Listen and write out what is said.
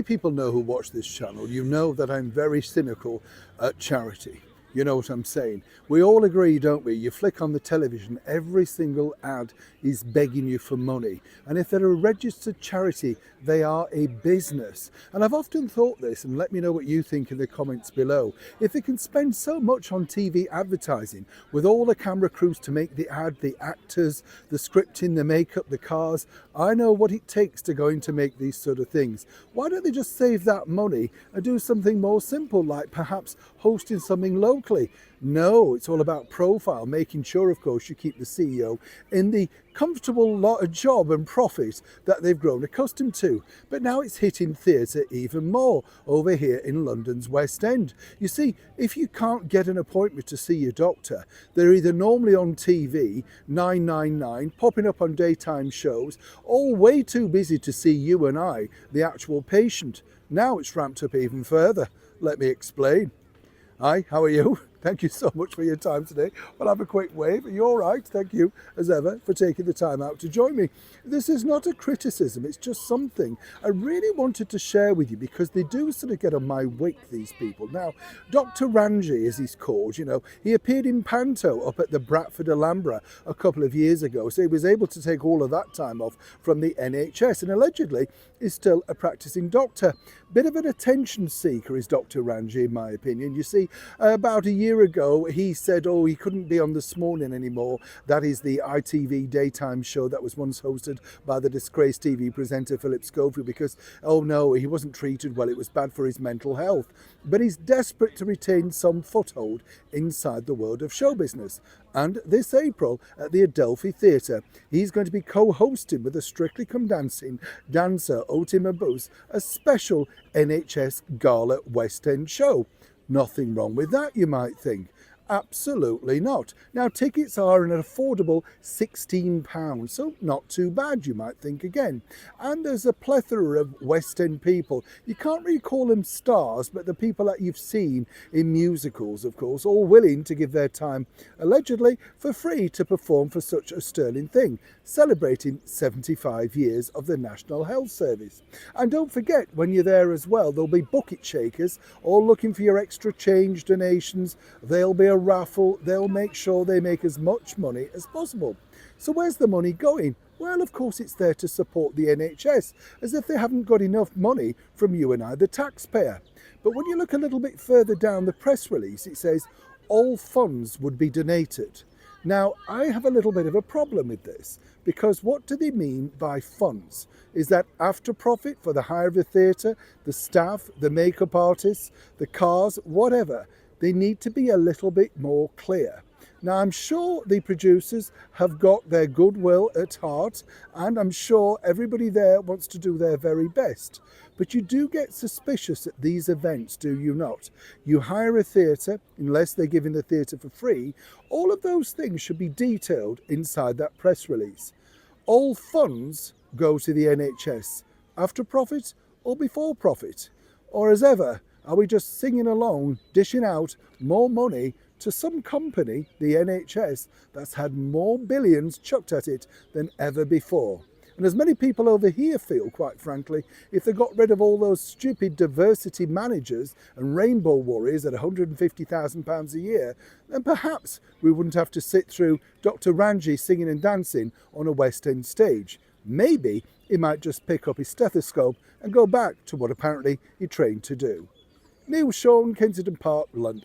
many people know who watch this channel, you know that I'm very cynical at charity. You know what I'm saying? We all agree, don't we? You flick on the television, every single ad is begging you for money. And if they're a registered charity, they are a business. And I've often thought this, and let me know what you think in the comments below. If they can spend so much on TV advertising, with all the camera crews to make the ad, the actors, the scripting, the makeup, the cars, I know what it takes to go in to make these sort of things. Why don't they just save that money and do something more simple, like perhaps hosting something locally? No, it's all about profile, making sure, of course, you keep the CEO in the comfortable lot of job and profit that they've grown accustomed to. But now it's hitting theatre even more over here in London's West End. You see, if you can't get an appointment to see your doctor, they're either normally on TV, 999, popping up on daytime shows, or way too busy to see you and I, the actual patient. Now it's ramped up even further. Let me explain. Hi, how are you? Thank you so much for your time today. Well, have a quick wave. Are you all right? Thank you, as ever, for taking the time out to join me. This is not a criticism. It's just something I really wanted to share with you, because they do sort of get on my wick, these people. Now, Dr. Ranji, as he's called, you know, he appeared in Panto up at the Bradford Alhambra a couple of years ago. So he was able to take all of that time off from the NHS, and allegedly is still a practicing doctor. Bit of an attention seeker is Dr. Ranji, in my opinion. You see, about a year ago, he said, oh, he couldn't be on This Morning anymore. That is the ITV daytime show that was once hosted by the disgraced TV presenter Philip Schofield, because, oh no, he wasn't treated well. It was bad for his mental health. But he's desperate to retain some foothold inside the world of show business. And this April at the Adelphi Theatre, he's going to be co-hosting with a Strictly Come Dancing dancer, Oti Mabuse, a special NHS Gala West End show. Nothing wrong with that, you might think. Absolutely not. Now, tickets are an affordable £16, so not too bad, you might think again. And there's a plethora of West End people. You can't really call them stars, but the people that you've seen in musicals, of course, all willing to give their time, allegedly for free, to perform for such a sterling thing, celebrating 75 years of the National Health Service. And don't forget, when you're there as well, there'll be bucket shakers, all looking for your extra change donations. There'll be a raffle. They'll make sure they make as much money as possible. So where's the money going? Well, of course, it's there to support the NHS, as if they haven't got enough money from you and I, the taxpayer. But when you look a little bit further down the press release, it says all funds would be donated. Now, I have a little bit of a problem with this, because what do they mean by funds? Is that after profit for the hire of the theatre, the staff, the makeup artists, the cars, whatever? They need to be a little bit more clear. Now, I'm sure the producers have got their goodwill at heart, and I'm sure everybody there wants to do their very best. But you do get suspicious at these events, do you not? You hire a theatre, unless they're giving the theatre for free. All of those things should be detailed inside that press release. All funds go to the NHS, after profit or before profit? Or as ever, are we just singing along, dishing out more money to some company, the NHS, that's had more billions chucked at it than ever before? And as many people over here feel, quite frankly, if they got rid of all those stupid diversity managers and rainbow warriors at £150,000 a year, then perhaps we wouldn't have to sit through Dr. Ranji singing and dancing on a West End stage. Maybe he might just pick up his stethoscope and go back to what apparently he trained to do. Neil Sean, Kensington Park, London.